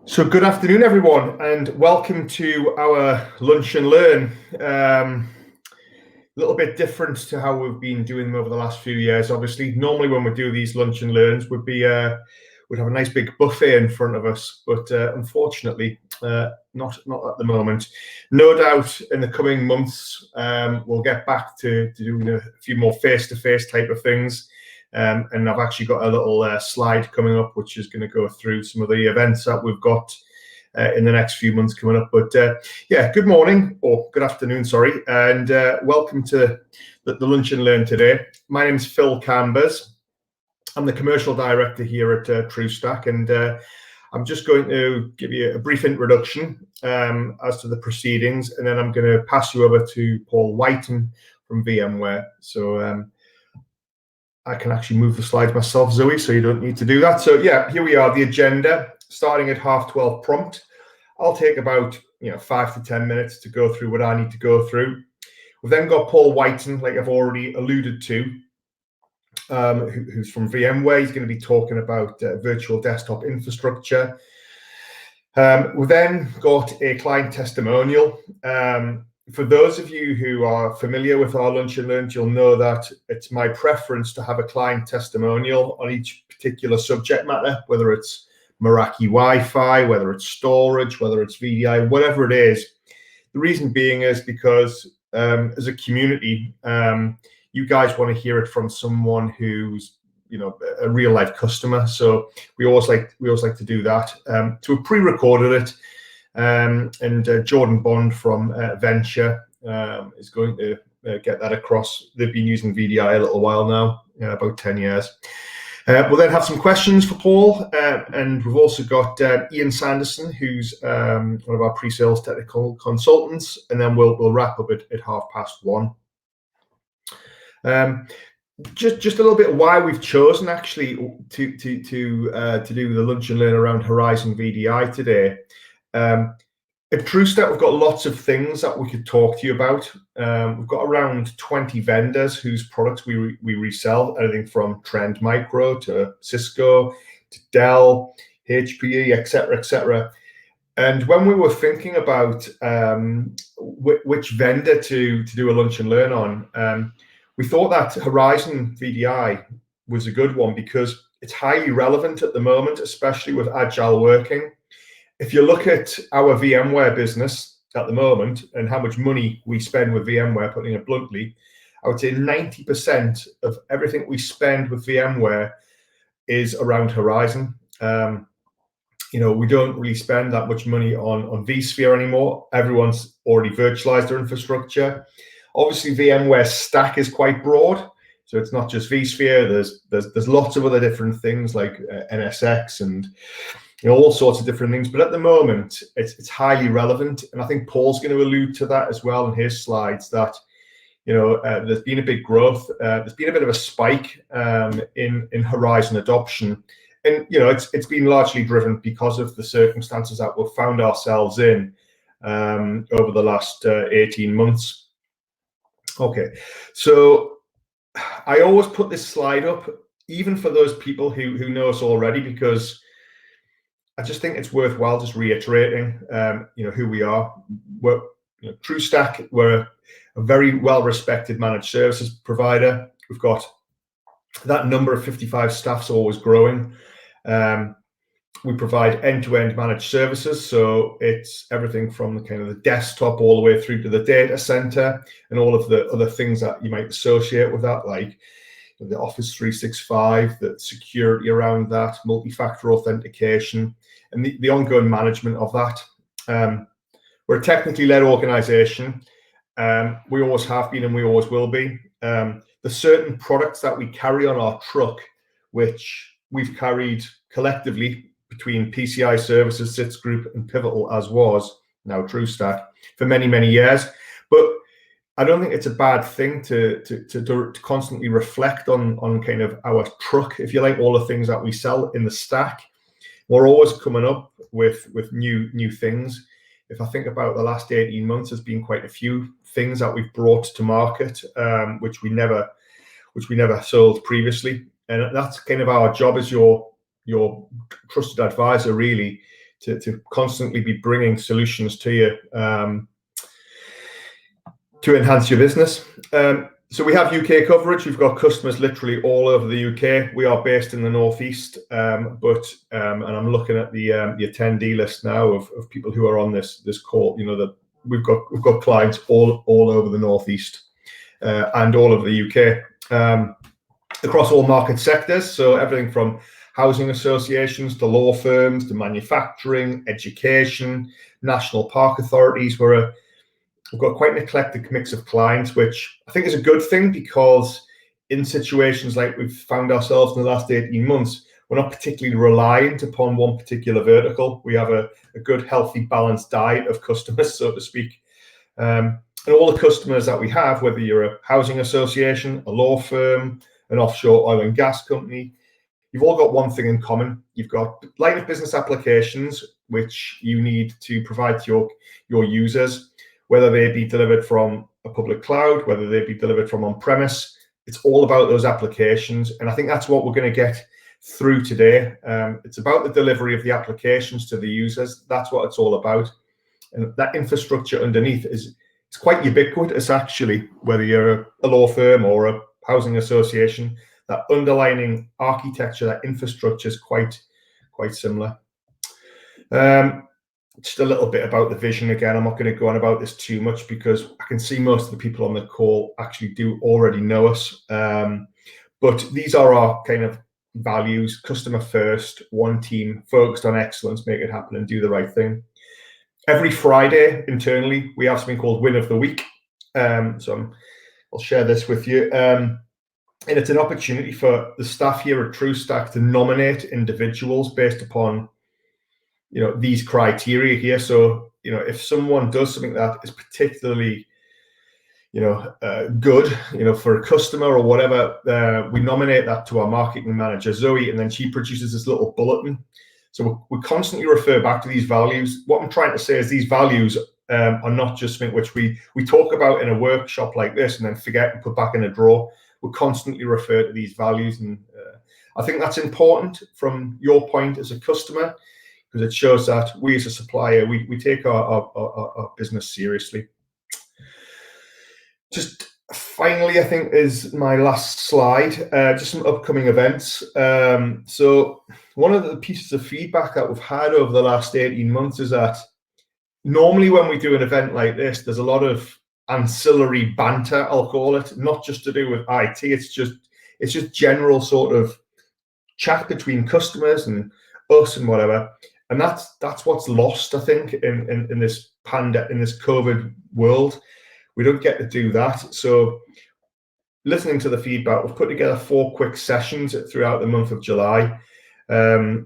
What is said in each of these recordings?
So good afternoon, everyone, and welcome to our Lunch and Learn. A little bit different to how we've been doing them over the last few years. Obviously, normally when we do these Lunch and Learns, we'd have a nice big buffet in front of us, but unfortunately, not at the moment. No doubt, in the coming months, we'll get back to doing a few more face-to-face type of things. And I've actually got a little slide coming up, which is going to go through some of the events that we've got in the next few months coming up. But yeah, good morning, or good afternoon, sorry, and welcome to the Lunch and Learn today. My name is Phil Cambers. I'm the Commercial Director here at TruStack, and I'm just going to give you a brief introduction as to the proceedings, and then I'm going to pass you over to Paul Whiten from VMware. So I can actually move the slides myself, Zoe, so you don't need to do that. So yeah, here we are, the agenda, starting at 12:30 prompt. I'll take about 5 to 10 minutes to go through what I need to go through. We've then got Paul Whiten, like I've already alluded to, who's from VMware. He's going to be talking about virtual desktop infrastructure. We've then got a client testimonial. For those of you who are familiar with our Lunch and Learn, you'll know that it's my preference to have a client testimonial on each particular subject matter, whether it's Meraki Wi-Fi, whether it's storage, whether it's VDI, whatever it is. The reason being is because as a community, you guys want to hear it from someone who's a real life customer. So we always like to do that. So we pre-recorded it. And Jordan Bond from Venture is going to get that across. They've been using VDI a little while now, about 10 years. We'll then have some questions for Paul, and we've also got Ian Sanderson, who's one of our pre-sales technical consultants, and then we'll wrap up at 1:30. Just a little bit why we've chosen actually to do the Lunch and Learn around Horizon VDI today. At TruStack, we've got lots of things that we could talk to you about. We've got around 20 vendors whose products we resell, anything from Trend Micro to Cisco to Dell, HPE, etc., etc. And when we were thinking about which vendor to do a Lunch and Learn on, we thought that Horizon VDI was a good one because it's highly relevant at the moment, especially with agile working. If you look at our VMware business at the moment and how much money we spend with VMware, putting it bluntly, I would say 90% of everything we spend with VMware is around Horizon. We don't really spend that much money on vSphere anymore. Everyone's already virtualized their infrastructure. Obviously, VMware stack is quite broad, so it's not just vSphere. There's lots of other different things like NSX and all sorts of different things. But at the moment, it's highly relevant, and I think Paul's going to allude to that as well in his slides. That there's been a big growth. There's been a bit of a spike in Horizon adoption, and it's been largely driven because of the circumstances that we've found ourselves in over the last 18 months. Okay, so I always put this slide up, even for those people who know us already, because I just think it's worthwhile just reiterating, who we are. We're TruStack. We're a very well-respected managed services provider. We've got that number of 55 staff's always growing. We provide end-to-end managed services, so it's everything from the desktop all the way through to the data center and all of the other things that you might associate with that, like the Office 365, the security around that, multi-factor authentication, and the ongoing management of that. We're a technically led organization. We always have been and we always will be. There's certain products that we carry on our truck, which we've carried collectively between PCI Services, SITS Group, and Pivotal, as was now TruStack, for many, many years. But I don't think it's a bad thing to constantly reflect on kind of our truck, if you like, all the things that we sell in the stack. We're always coming up with new things. If I think about the last 18 months, there's been quite a few things that we've brought to market, which we never sold previously. And that's kind of our job as your trusted advisor, really, to constantly be bringing solutions to you to enhance your business. So we have UK coverage. We've got customers literally all over the UK. We are based in the Northeast, and I'm looking at the attendee list now of people who are on this call. You know, that we've got clients all over the Northeast and all over the UK, across all market sectors. So everything from housing associations to law firms to manufacturing, education, national park authorities. We've got quite an eclectic mix of clients, which I think is a good thing, because in situations like we've found ourselves in the last 18 months, we're not particularly reliant upon one particular vertical. We have a good, healthy, balanced diet of customers, so to speak. And all the customers that we have, whether you're a housing association, a law firm, an offshore oil and gas company, you've all got one thing in common. You've got line of business applications, which you need to provide to your users, whether they be delivered from a public cloud, whether they be delivered from on-premise. It's all about those applications. And I think that's what we're going to get through today. It's about the delivery of the applications to the users. That's what it's all about. And that infrastructure underneath it's quite ubiquitous, actually, whether you're a law firm or a housing association. That underlying architecture, that infrastructure is quite similar. Just a little bit about the vision again. I'm not going to go on about this too much, because I can see most of the people on the call actually do already know us. But these are our kind of values: customer first, one team, focused on excellence, make it happen and do the right thing. Every Friday internally, we have something called Win of the Week. So I'll share this with you. And it's an opportunity for the staff here at TruStack to nominate individuals based upon, you know, these criteria here. So, you know, if someone does something that is particularly, you know, good, you know, for a customer or whatever, we nominate that to our marketing manager, Zoe, and then she produces this little bulletin. So we constantly refer back to these values. What I'm trying to say is these values are not just something which we talk about in a workshop like this and then forget and put back in a drawer. We constantly refer to these values, and I think that's important from your point as a customer, because it shows that we as a supplier, we take our business seriously. Just finally, I think is my last slide, just some upcoming events. So one of the pieces of feedback that we've had over the last 18 months is that normally when we do an event like this, there's a lot of ancillary banter, I'll call it, not just to do with IT. It's just general sort of chat between customers and us and whatever. And that's what's lost, I think, in this COVID world. We don't get to do that. So listening to the feedback, we've put together 4 quick sessions throughout the month of July.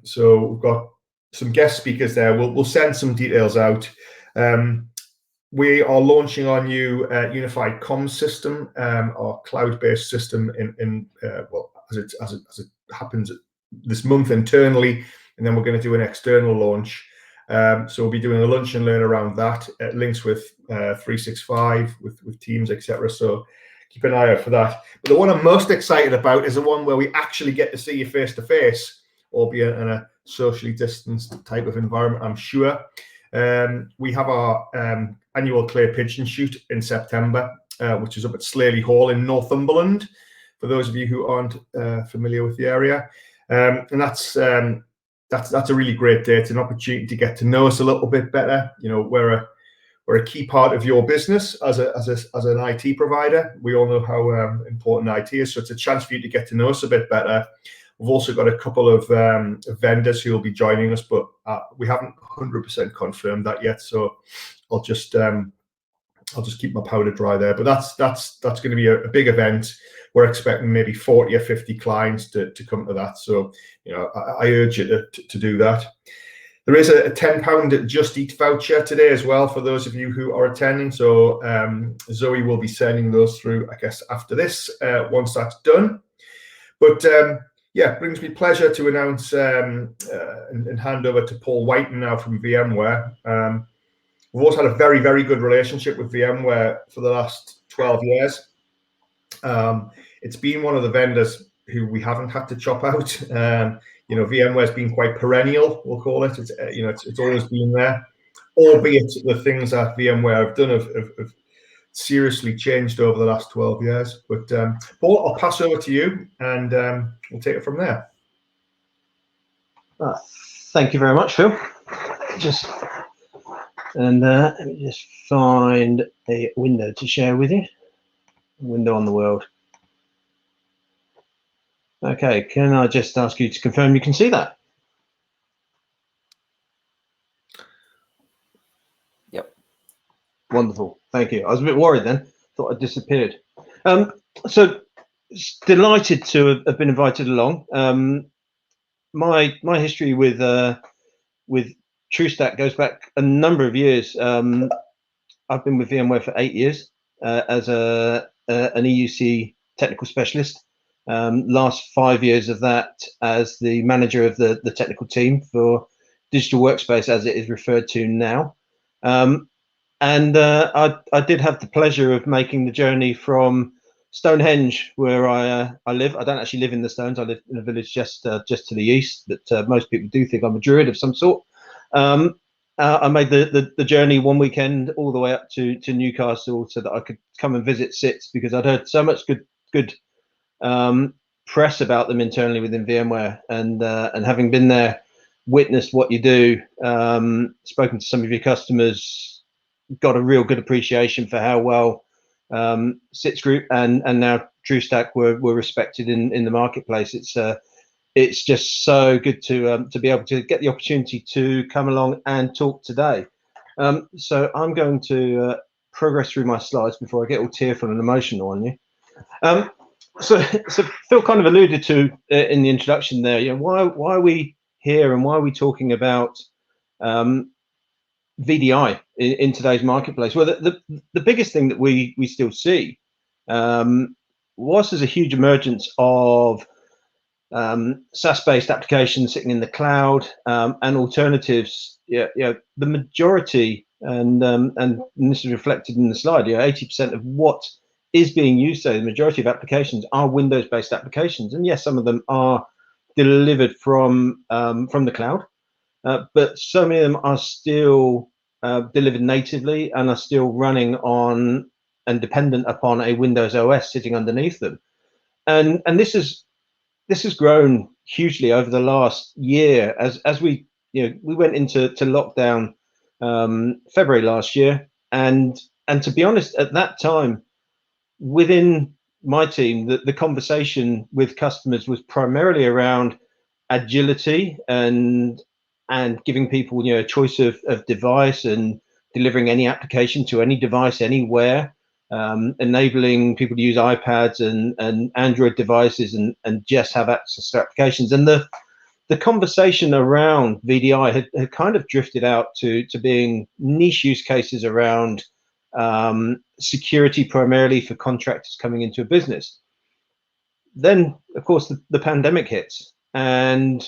So we've got some guest speakers there. We'll send some details out. We are launching our new unified comms system, our cloud-based system as it happens this month internally, and then we're going to do an external launch. So we'll be doing a lunch and learn around that. It links with 365, with Teams, etc. So keep an eye out for that. But the one I'm most excited about is the one where we actually get to see you face to face, albeit in a socially distanced type of environment, I'm sure. We have our annual Clay Pigeon Shoot in September, which is up at Slaley Hall in Northumberland, for those of you who aren't familiar with the area. And that's a really great day. It's an opportunity to get to know us a little bit better. You know, we're a key part of your business as an IT provider. We all know how important IT is, so it's a chance for you to get to know us a bit better. We've also got a couple of vendors who will be joining us, but we haven't 100% confirmed that yet. So I'll just keep my powder dry there. But that's going to be a big event. We're expecting maybe 40 or 50 clients to come to that. So, you know, I urge you to do that. There is a £10 Just Eat voucher today as well for those of you who are attending. So Zoe will be sending those through, I guess, after this, once that's done. But yeah, it brings me pleasure to announce and hand over to Paul Whiten now from VMware. We've also had a very, very good relationship with VMware for the last 12 years. It's been one of the vendors who we haven't had to chop out. you know, VMware's been quite perennial, we'll call it. It's you know, it's always been there, albeit the things that VMware have done have seriously changed over the last 12 years. But Paul, I'll pass over to you, and we'll take it from there. Thank you very much, Phil. Let me just find a window to share with you. Window on the world. Okay, can I just ask you to confirm you can see that? Yep. Wonderful, thank you. I was a bit worried then, thought I'd disappeared. So delighted to have been invited along. My history with TruStack goes back a number of years. I've been with VMware for 8 years as an EUC technical specialist. Last 5 years of that as the manager of the technical team for Digital Workspace, as it is referred to now. I did have the pleasure of making the journey from Stonehenge, where I live. I don't actually live in the Stones. I live in a village just to the east, but most people do think I'm a druid of some sort. I made the journey one weekend all the way up to Newcastle so that I could come and visit SITS, because I'd heard so much good press about them internally within VMware, and having been there, witnessed what you do, spoken to some of your customers, got a real good appreciation for how well SITS Group and now TruStack were respected in the marketplace. It's just so good to be able to get the opportunity to come along and talk today. So I'm going to progress through my slides before I get all tearful and emotional on you. So Phil kind of alluded to in the introduction there, you know, why are we here and why are we talking about VDI in today's marketplace? Well, the biggest thing that we still see, was there's a huge emergence of SaaS-based applications sitting in the cloud, and alternatives. The majority, and this is reflected in the slide, 80% of what is being used today, the majority of applications are Windows-based applications, and yes, some of them are delivered from the cloud, but so many of them are still delivered natively and are still running on and dependent upon a Windows OS sitting underneath them, and this has grown hugely over the last year as we went into lockdown February last year, and to be honest, at that time within my team, the conversation with customers was primarily around agility and giving people a choice of device and delivering any application to any device anywhere, enabling people to use iPads and Android devices and just have access to applications. And the conversation around VDI had kind of drifted out to being niche use cases around security, primarily for contractors coming into a business. Then, of course, the pandemic hits and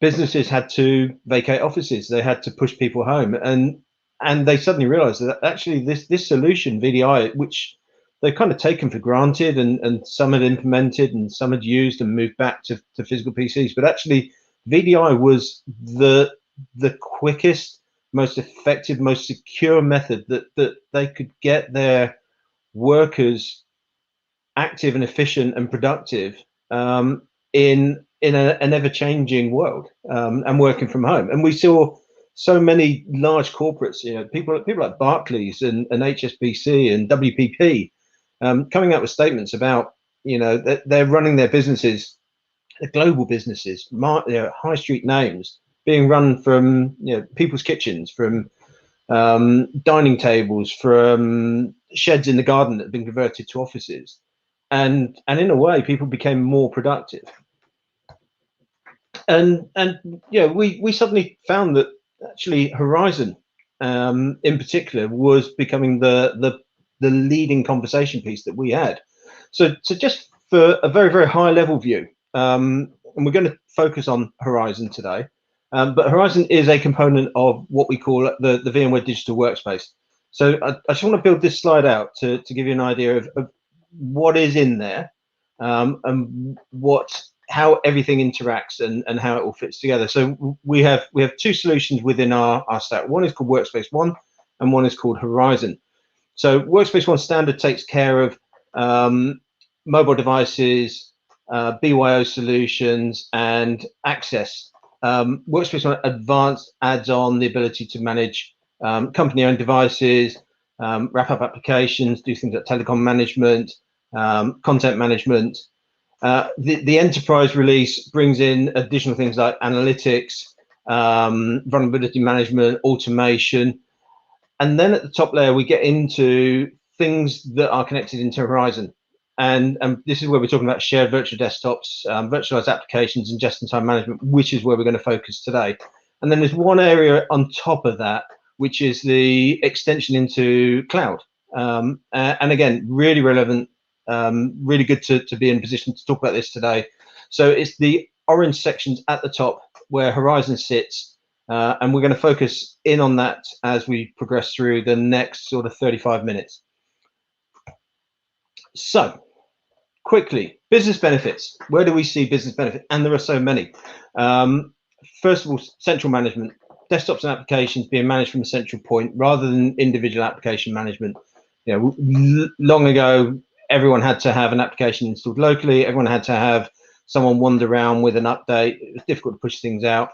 businesses had to vacate offices. They had to push people home, and they suddenly realized that actually this solution, VDI, which they've kind of taken for granted and some had implemented and some had used and moved back to physical PCs, but actually VDI was the quickest, most effective, most secure method that they could get their workers active and efficient and productive in an ever-changing world, and working from home. And we saw so many large corporates, people like Barclays and HSBC and WPP coming out with statements about that they're running their businesses, the global businesses, high street names, being run from people's kitchens, from dining tables, from sheds in the garden that have been converted to offices, and in a way people became more productive. And we suddenly found that actually Horizon in particular was becoming the leading conversation piece that we had. So just for a very, very high level view, and we're going to focus on Horizon today, but Horizon is a component of what we call the VMware Digital Workspace. So I just want to build this slide out to give you an idea of what is in there, and what how everything interacts and how it all fits together. So we have two solutions within our stack. One is called Workspace One, and one is called Horizon. So Workspace One Standard takes care of mobile devices, BYO solutions, and access. Workspace One Advanced adds on the ability to manage company-owned devices, wrap up applications, do things like telecom management, content management. The enterprise release brings in additional things like analytics, vulnerability management, automation. And then at the top layer, we get into things that are connected into Horizon. And this is where we're talking about shared virtual desktops, virtualized applications, and just-in-time management, which is where we're going to focus today. And then there's one area on top of that, which is the extension into cloud. And again, really relevant, really good to be in a position to talk about this today. So it's the orange sections at the top where Horizon sits. And we're going to focus in on that as we progress through the next sort of 35 minutes. So, quickly, business benefits. Where do we see business benefit? And there are so many. First of all, central management. Desktops and applications being managed from a central point rather than individual application management. You know, long ago, everyone had to have an application installed locally. Everyone had to have someone wander around with an update. It was difficult to push things out.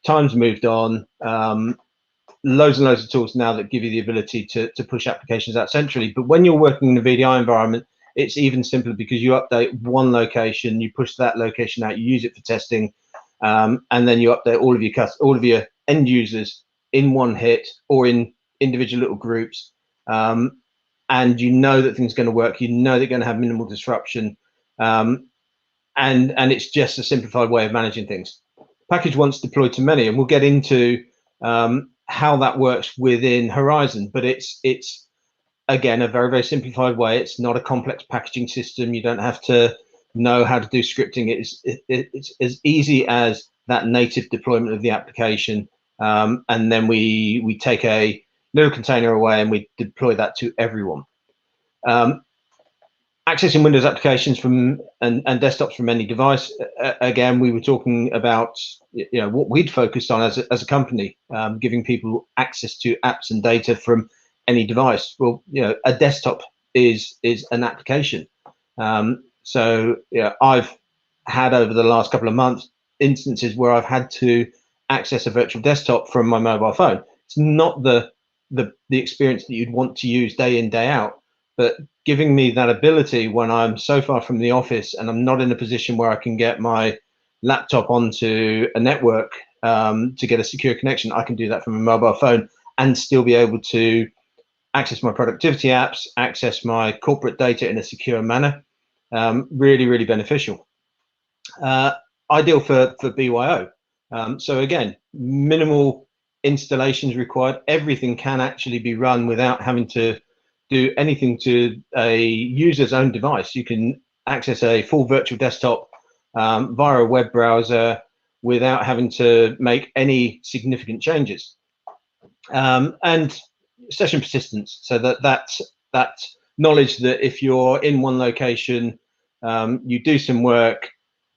Time's moved on. Loads and loads of tools now that give you the ability to push applications out centrally. But when you're working in a VDI environment, it's even simpler because you update one location, you push that location out, you use it for testing, and then you update all of your end users in one hit or in individual little groups. And you know that things are going to work. You know they're going to have minimal disruption, and it's just a simplified way of managing things. Package once deployed to many, and we'll get into how that works within Horizon, but it's again a very, very simplified way. It's not a complex packaging system. You don't have to know how to do scripting. It's as easy as that native deployment of the application, and then we take a little container away and we deploy that to everyone. Accessing Windows applications from and desktops from any device. Again, we were talking about what we'd focused on as a company, giving people access to apps and data from any device. Well, a desktop is an application. So I've had over the last couple of months instances where I've had to access a virtual desktop from my mobile phone. It's not the experience that you'd want to use day in, day out, but giving me that ability when I'm so far from the office and I'm not in a position where I can get my laptop onto a network to get a secure connection, I can do that from a mobile phone and still be able to access my productivity apps, access my corporate data in a secure manner. Really, really beneficial. Ideal for BYO. So again, minimal installations required. Everything can actually be run without having to do anything to a user's own device. You can access a full virtual desktop via a web browser without having to make any significant changes. And session persistence, so that knowledge that if you're in one location, you do some work,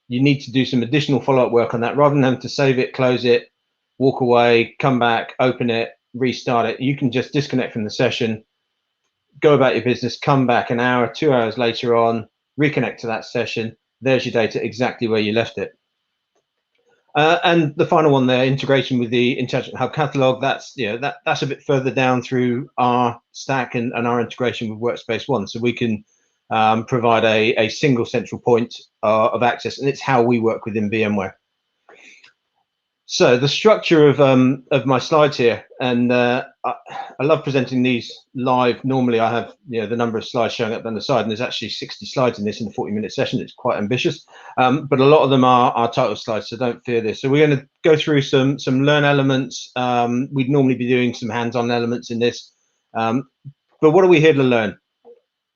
you need to do some additional follow-up work on that, rather than having to save it, close it, walk away, come back, open it, restart it. You can just disconnect from the session, go about your business, come back an hour, 2 hours later on, reconnect to that session. There's your data exactly where you left it. And the final one there, integration with the Intelligent Hub catalog. That's that's a bit further down through our stack and our integration with Workspace One, so we can provide a single central point of access, and it's how we work within VMware. So the structure of my slides here, and I love presenting these live. Normally I have the number of slides showing up down the side, and there's actually 60 slides in this in a 40-minute session. It's quite ambitious, but a lot of them are title slides, so don't fear this. So we're going to go through some learn elements. We'd normally be doing some hands-on elements in this, but what are we here to learn?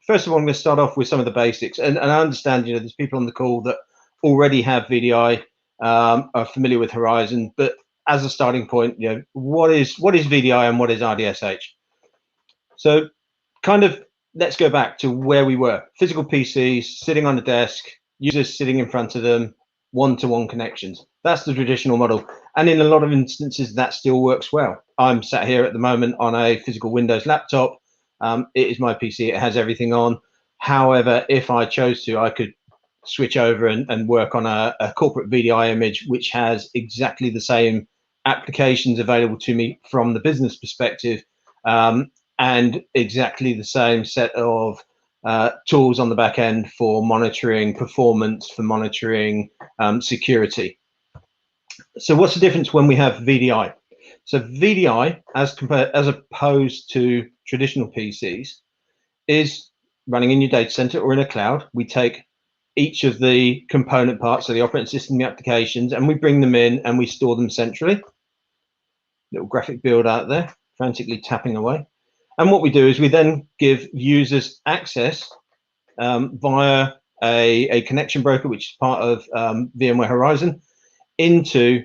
First of all, I'm going to start off with some of the basics, and I understand there's people on the call that already have VDI, are familiar with Horizon, but as a starting point, what is VDI and what is RDSH? So kind of let's go back to where we were. Physical PCs sitting on a desk, users sitting in front of them, one-to-one connections. That's the traditional model. And in a lot of instances, that still works well. I'm sat here at the moment on a physical Windows laptop. It is my PC, it has everything on. However, if I chose to, I could switch over and work on a corporate VDI image, which has exactly the same applications available to me from the business perspective, and exactly the same set of tools on the back end for monitoring performance, for monitoring security. So what's the difference when we have VDI? So VDI, as opposed to traditional PCs, is running in your data center or in a cloud. We take each of the component parts of the operating system, the applications, and we bring them in and we store them centrally. Little graphic build out there, frantically tapping away. And what we do is we then give users access via a connection broker, which is part of VMware Horizon, into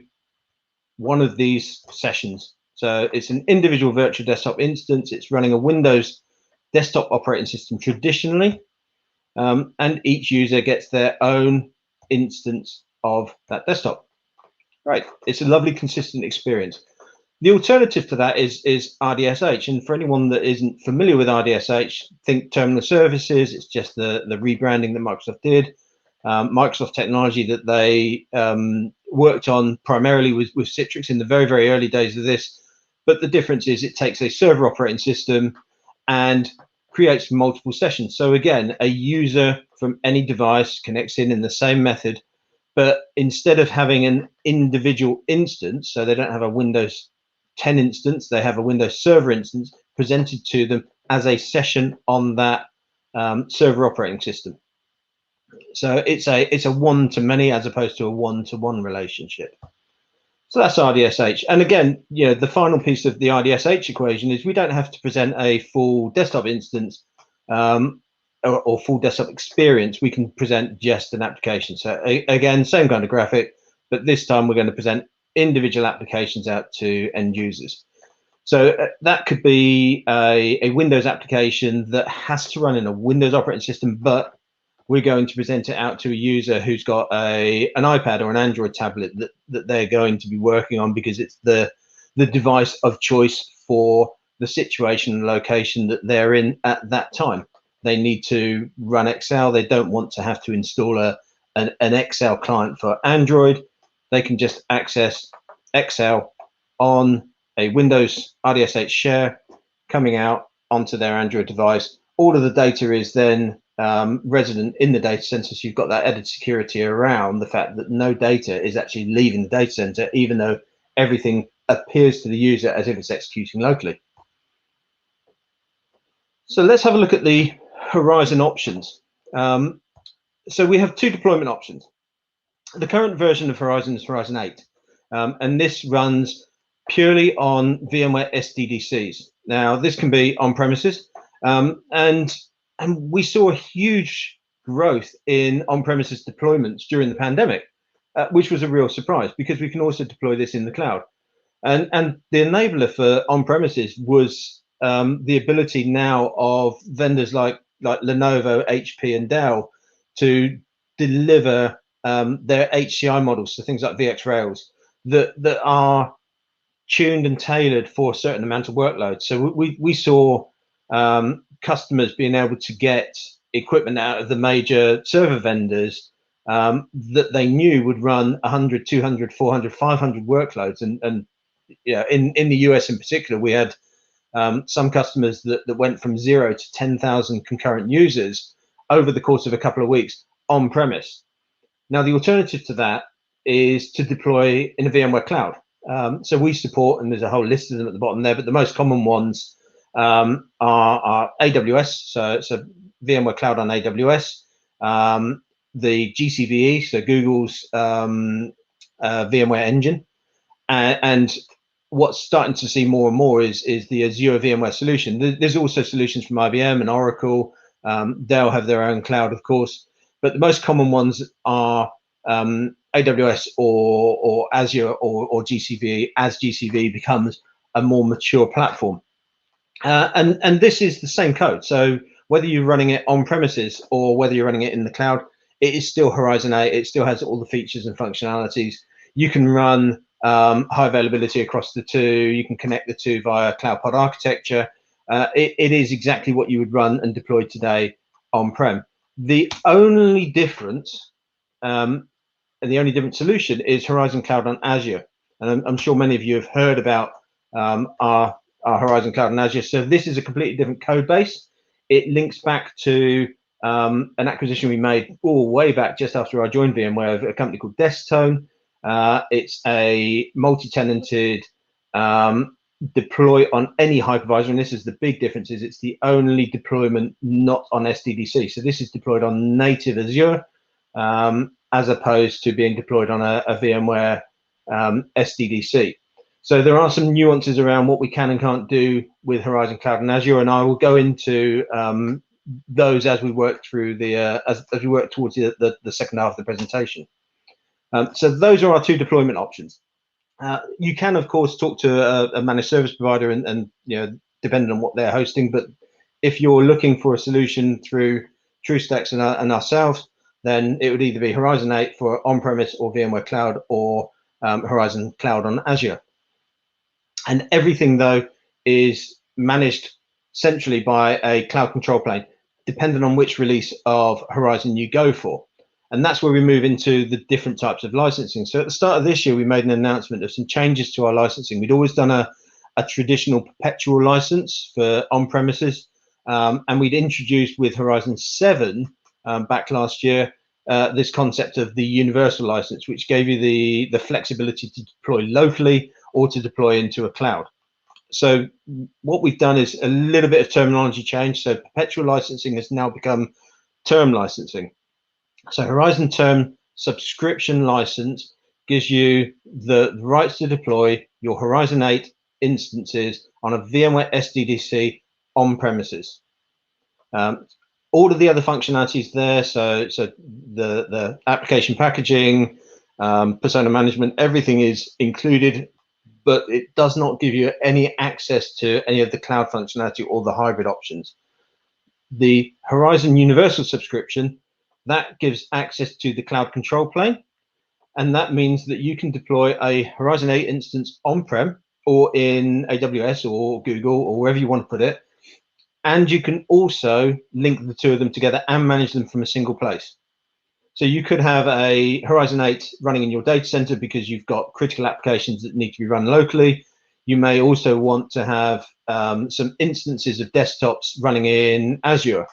one of these sessions. So it's an individual virtual desktop instance. It's running a Windows desktop operating system traditionally, and each user gets their own instance of that desktop. Right, it's a lovely, consistent experience. The alternative to that is RDSH, and for anyone that isn't familiar with RDSH, think terminal services. It's just the rebranding that Microsoft did. Microsoft technology that they worked on primarily with Citrix in the very, very early days of this. But the difference is it takes a server operating system and creates multiple sessions. So again, a user from any device connects in the same method, but instead of having an individual instance, so they don't have a Windows 10 instance, they have a Windows Server instance presented to them as a session on that server operating system. So it's a one-to-many as opposed to a one-to-one relationship. So that's RDSH. And again, you know, the final piece of the RDSH equation is we don't have to present a full desktop instance or full desktop experience. We can present just an application. So again, same kind of graphic, but this time we're going to present individual applications out to end users. So that could be a Windows application that has to run in a Windows operating system, but we're going to present it out to a user who's got an iPad or an Android tablet that they're going to be working on because it's the device of choice for the situation and location that they're in at that time. They need to run Excel. They don't want to have to install an Excel client for Android. They can just access Excel on a Windows RDSH share coming out onto their Android device. All of the data is then resident in the data center, so you've got that added security around the fact that no data is actually leaving the data center, even though everything appears to the user as if it's executing locally. So let's have a look at the Horizon options. So we have two deployment options. The current version of Horizon is Horizon 8, and this runs purely on VMware SDDCs. Now, this can be on premises, and we saw a huge growth in on-premises deployments during the pandemic, which was a real surprise because we can also deploy this in the cloud. And the enabler for on-premises was the ability now of vendors like Lenovo, HP, and Dell to deliver their HCI models, so things like VxRails, that are tuned and tailored for a certain amount of workload. So we saw customers being able to get equipment out of the major server vendors that they knew would run 100, 200, 400, 500 workloads. And yeah, in the US in particular, we had some customers that went from 0 to 10,000 concurrent users over the course of a couple of weeks on premise. Now, the alternative to that is to deploy in a VMware cloud. So we support, and there's a whole list of them at the bottom there, but the most common ones are AWS, so VMware Cloud on AWS, the GCVE, so Google's VMware Engine, and what's starting to see more and more is the Azure VMware solution. There's also solutions from IBM and Oracle. They'll have their own cloud, of course, but the most common ones are AWS or Azure or GCVE, as GCVE becomes a more mature platform. And this is the same code. So whether you're running it on premises or whether you're running it in the cloud, it is still Horizon 8. It still has all the features and functionalities. You can run high availability across the two. You can connect the two via cloud pod architecture. It is exactly what you would run and deploy today on-prem. The only difference and the only different solution is Horizon Cloud on Azure. And I'm sure many of you have heard about our Horizon Cloud on Azure. So this is a completely different code base. It links back to an acquisition we made way back just after I joined VMware of a company called Desktone. It's a multi-tenanted deploy on any hypervisor, and this is the big difference, is it's the only deployment not on SDDC. So this is deployed on native Azure, as opposed to being deployed on a VMware SDDC. So there are some nuances around what we can and can't do with Horizon Cloud and Azure, and I will go into those as we work through the as we work towards the second half of the presentation. So those are our two deployment options. You can, of course, talk to a managed service provider, and depending on what they're hosting. But if you're looking for a solution through TruStack and ourselves, then it would either be Horizon 8 for on-premise or VMware Cloud, or Horizon Cloud on Azure. And everything, though, is managed centrally by a cloud control plane, depending on which release of Horizon you go for. And that's where we move into the different types of licensing. So at the start of this year, we made an announcement of some changes to our licensing. We'd always done a traditional perpetual license for on-premises, and we'd introduced with Horizon 7 back last year this concept of the universal license, which gave you the flexibility to deploy locally or to deploy into a cloud. So what we've done is a little bit of terminology change. So perpetual licensing has now become term licensing. So Horizon Term Subscription License gives you the rights to deploy your Horizon 8 instances on a VMware SDDC on premises. All of the other functionalities there, so the application packaging, persona management, everything is included, but it does not give you any access to any of the cloud functionality or the hybrid options. The Horizon Universal Subscription, that gives access to the cloud control plane, and that means that you can deploy a Horizon 8 instance on-prem or in AWS or Google or wherever you want to put it, and you can also link the two of them together and manage them from a single place. So you could have a Horizon 8 running in your data center because you've got critical applications that need to be run locally. You may also want to have some instances of desktops running in Azure.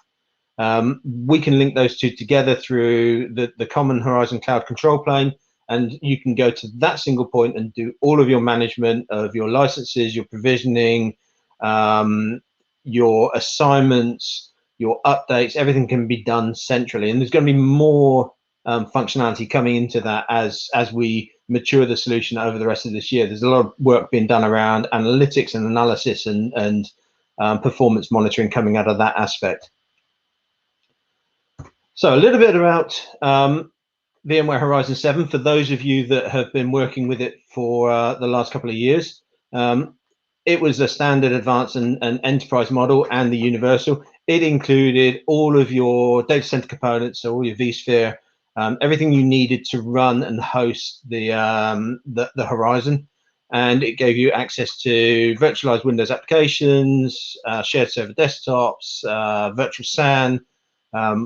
We can link those two together through the common Horizon Cloud Control Plane, and you can go to that single point and do all of your management of your licenses, your provisioning, your assignments, your updates. Everything can be done centrally, and there's going to be more functionality coming into that as we mature the solution over the rest of this year. There's a lot of work being done around analytics and analysis and performance monitoring coming out of that aspect. So a little bit about VMware Horizon 7 for those of you that have been working with it for the last couple of years. It was a standard, advanced, and enterprise model, and the universal. It included all of your data center components, so all your vSphere, everything you needed to run and host the Horizon, and it gave you access to virtualized Windows applications, shared server desktops, virtual SAN.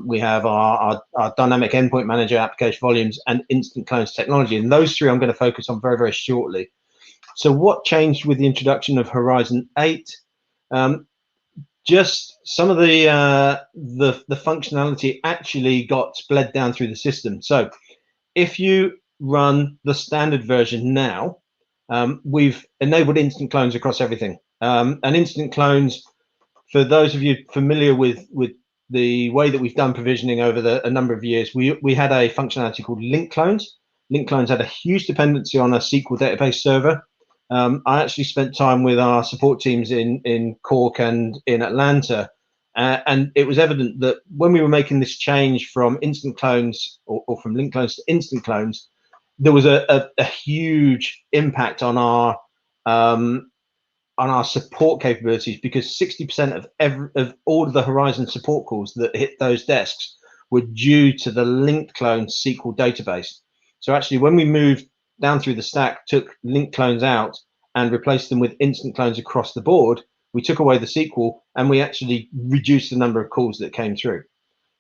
We have our dynamic endpoint manager, application volumes, and instant clones technology, and those three I'm going to focus on very, very shortly. So what changed with the introduction of Horizon 8? Just some of the functionality actually got bled down through the system. So if you run the standard version now, we've enabled instant clones across everything. And instant clones, for those of you familiar with the way that we've done provisioning over a number of years, we had a functionality called link clones. Link clones had a huge dependency on a SQL database server. I actually spent time with our support teams in Cork and in Atlanta, and it was evident that when we were making this change from instant clones or from link clones to instant clones, there was a huge impact on our support capabilities, because 60% of all of the Horizon support calls that hit those desks were due to the linked clone SQL database. So actually, when we moved down through the stack, took linked clones out and replaced them with instant clones across the board, we took away the SQL and we actually reduced the number of calls that came through.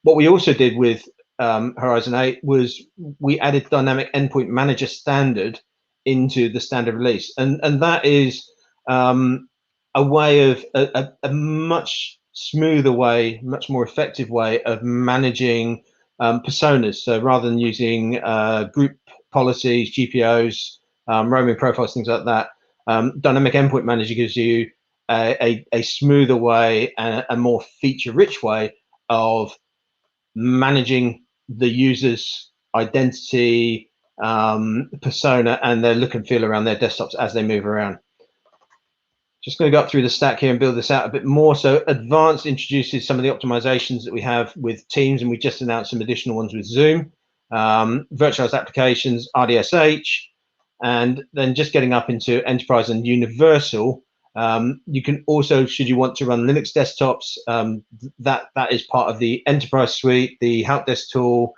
What we also did with Horizon 8 was we added Dynamic Endpoint Manager standard into the standard release, and that is a way of a much smoother way, much more effective way of managing personas. So rather than using group policies, GPOs, roaming profiles, things like that, Dynamic Endpoint Manager gives you a smoother way and a more feature-rich way of managing the user's identity, persona, and their look and feel around their desktops as they move around. Just going to go up through the stack here and build this out a bit more. So advanced introduces some of the optimizations that we have with Teams, and we just announced some additional ones with Zoom, virtualized applications, RDSH, and then just getting up into enterprise and universal. You can also, should you want to run Linux desktops, that is part of the enterprise suite, the help desk tool,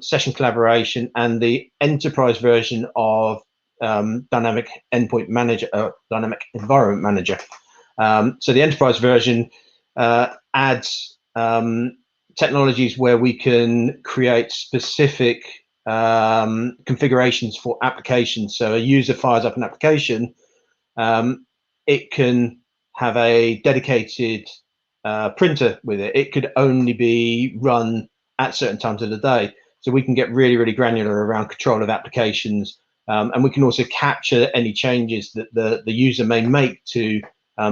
session collaboration, and the enterprise version of Dynamic Endpoint Manager, Dynamic Environment Manager. So the enterprise version adds technologies where we can create specific configurations for applications. So a user fires up an application, it can have a dedicated printer with it. It could only be run at certain times of the day. So we can get really, really granular around control of applications. And we can also capture any changes that the user may make to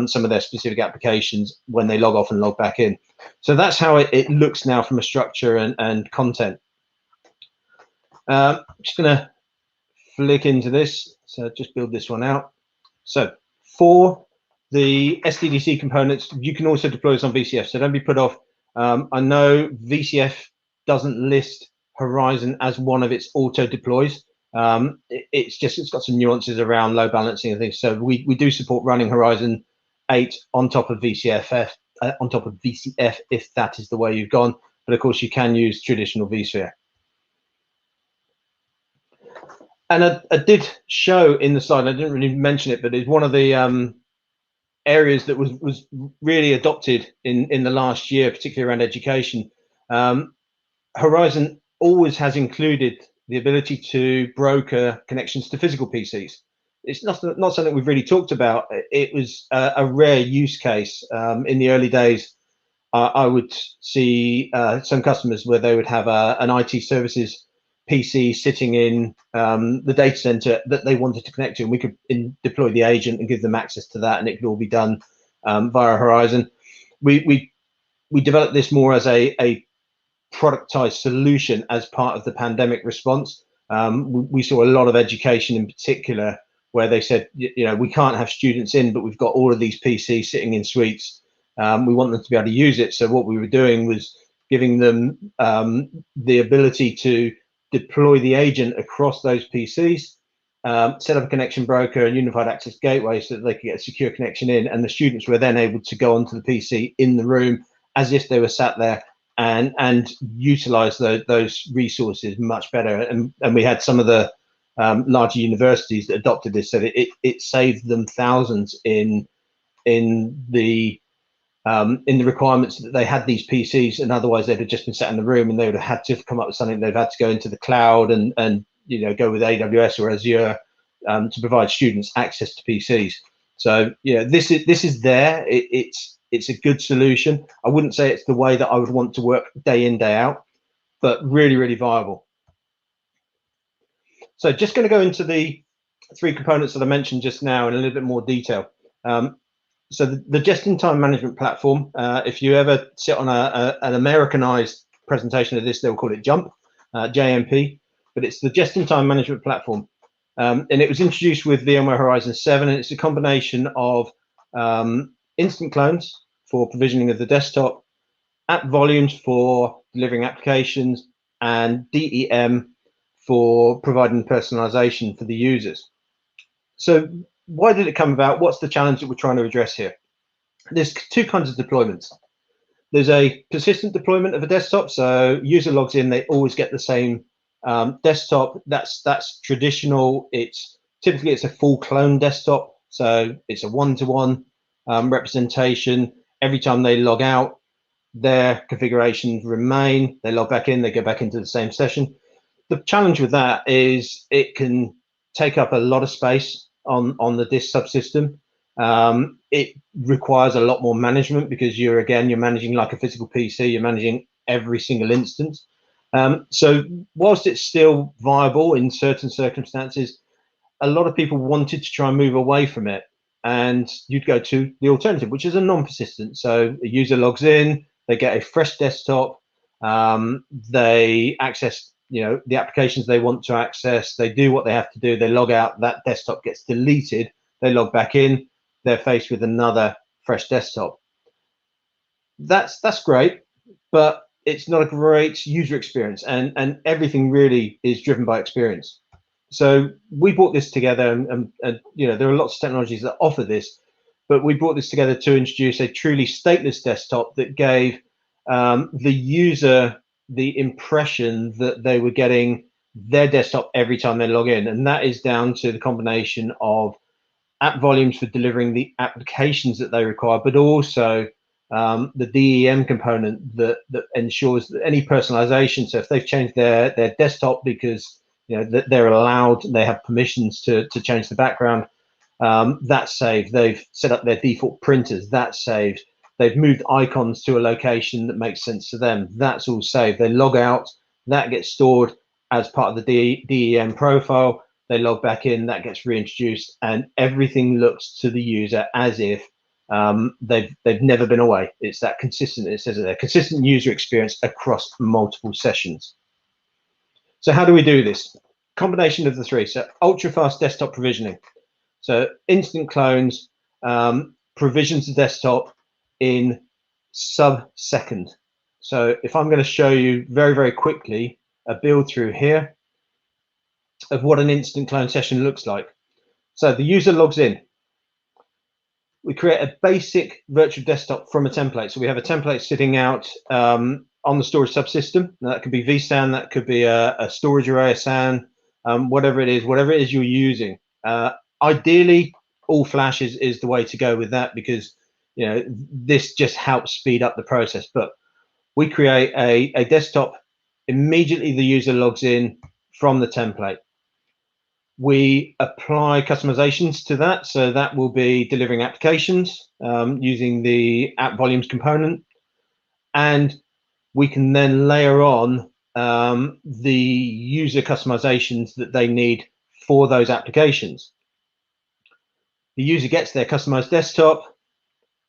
some of their specific applications when they log off and log back in. So that's how it looks now from a structure and content. Just going to flick into this. So just build this one out. So for the SDDC components, you can also deploy this on VCF. So don't be put off. I know VCF doesn't list Horizon as one of its auto deploys. It's got some nuances around load balancing and things. So we do support running Horizon 8 on top of VCF, if that is the way you've gone. But of course, you can use traditional vSphere. And I did show in the slide, I didn't really mention it, but it's one of the areas that was really adopted in the last year, particularly around education. Horizon always has included the ability to broker connections to physical PCs. It's not something we've really talked about. It was a rare use case. In the early days, I would see some customers where they would have an IT services PC sitting in the data center that they wanted to connect to, and we could deploy the agent and give them access to that, and it could all be done via Horizon. We developed this more as a productized solution as part of the pandemic response. We saw a lot of education in particular where they said, we can't have students in, but we've got all of these PCs sitting in suites. We want them to be able to use it. So what we were doing was giving them the ability to deploy the agent across those PCs, set up a connection broker and unified access gateway so that they could get a secure connection in, and the students were then able to go onto the PC in the room as if they were sat there and utilize those resources much better. And we had some of the larger universities that adopted this, so that it saved them thousands in the requirements that they had these PCs, and otherwise they'd have just been sat in the room and they would have had to come up with something. They've had to go into the cloud and go with AWS or Azure to provide students access to PCs. So this is there. It's a good solution. I wouldn't say it's the way that I would want to work day in, day out, but really, really viable. So just going to go into the 3 components that I mentioned just now in a little bit more detail. So the just-in-time management platform, if you ever sit on an Americanized presentation of this, they'll call it JUMP, JMP, but it's the just-in-time management platform. And it was introduced with VMware Horizon 7, and it's a combination of instant clones for provisioning of the desktop, app volumes for delivering applications, and DEM for providing personalization for the users. So why did it come about? What's the challenge that we're trying to address here? There's 2 kinds of deployments. There's a persistent deployment of a desktop, so user logs in, they always get the same desktop. That's traditional. It's typically a full clone desktop, so it's a one-to-one representation. Every time they log out, their configurations remain. They log back in, they go back into the same session. The challenge with that is it can take up a lot of space on the disk subsystem. It requires a lot more management because you're managing like a physical PC, you're managing every single instance. So whilst it's still viable in certain circumstances, a lot of people wanted to try and move away from it. And you'd go to the alternative, which is a non-persistent. So the user logs in, they get a fresh desktop, they access the applications they want to access, they do what they have to do, they log out, that desktop gets deleted, they log back in, they're faced with another fresh desktop. That's great, but it's not a great user experience, and everything really is driven by experience. So we brought this together, and there are lots of technologies that offer this, but we brought this together to introduce a truly stateless desktop that gave the user the impression that they were getting their desktop every time they log in, and that is down to the combination of app volumes for delivering the applications that they require, but also the DEM component that ensures that any personalization. So if they've changed their desktop because that they're allowed, they have permissions to change the background, that's saved. They've set up their default printers, that's saved. They've moved icons to a location that makes sense to them, that's all saved. They log out, that gets stored as part of the DEM profile. They log back in, that gets reintroduced, and everything looks to the user as if they've never been away. It's that consistent, it says there, consistent user experience across multiple sessions. So how do we do this? Combination of the three. So ultra fast desktop provisioning. So instant clones provisions the desktop in sub-second. So if I'm going to show you very, very quickly a build through here of what an instant clone session looks like. So the user logs in. We create a basic virtual desktop from a template. So we have a template sitting out on the storage subsystem. Now that could be vSAN, that could be a storage array, a SAN, whatever it is you're using. Ideally, all flash is the way to go with that, because this just helps speed up the process. But we create a desktop, immediately the user logs in from the template. We apply customizations to that, so that will be delivering applications using the app volumes component, and we can then layer on the user customizations that they need for those applications. The user gets their customized desktop.